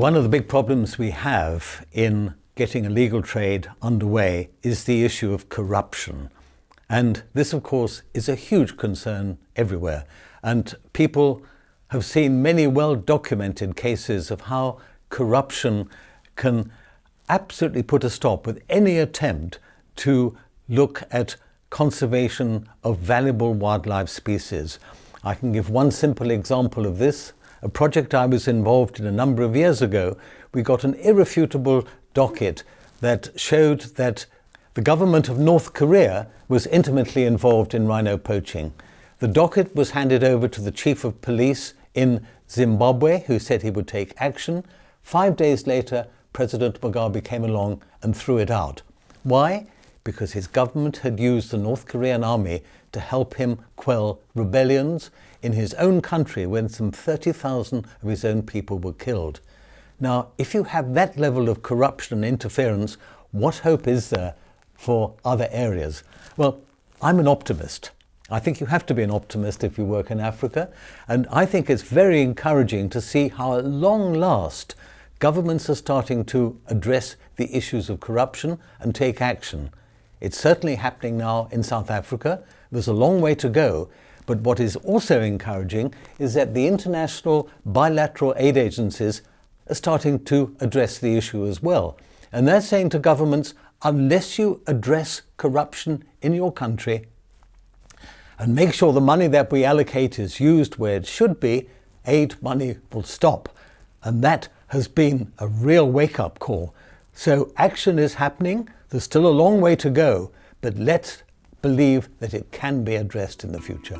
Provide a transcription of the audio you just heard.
One of the big problems we have in getting illegal trade underway is the issue of corruption. And this, of course, is a huge concern everywhere. And people have seen many well-documented cases of how corruption can absolutely put a stop with any attempt to look at conservation of valuable wildlife species. I can give one simple example of this. A project I was involved in a number of years ago, we got an irrefutable docket that showed that the government of North Korea was intimately involved in rhino poaching. The docket was handed over to the chief of police in Zimbabwe, who said he would take action. 5 days later, President Mugabe came along and threw it out. Why? Because his government had used the North Korean army to help him quell rebellions in his own country when some 30,000 of his own people were killed. Now, if you have that level of corruption and interference, what hope is there for other areas? Well, I'm an optimist. I think you have to be an optimist if you work in Africa. And I think it's very encouraging to see how at long last governments are starting to address the issues of corruption and take action. It's certainly happening now in South Africa. There's a long way to go. But what is also encouraging is that the international bilateral aid agencies are starting to address the issue as well. And they're saying to governments, unless you address corruption in your country and make sure the money that we allocate is used where it should be, aid money will stop. And that has been a real wake-up call. So action is happening. There's still a long way to go, but let's believe that it can be addressed in the future.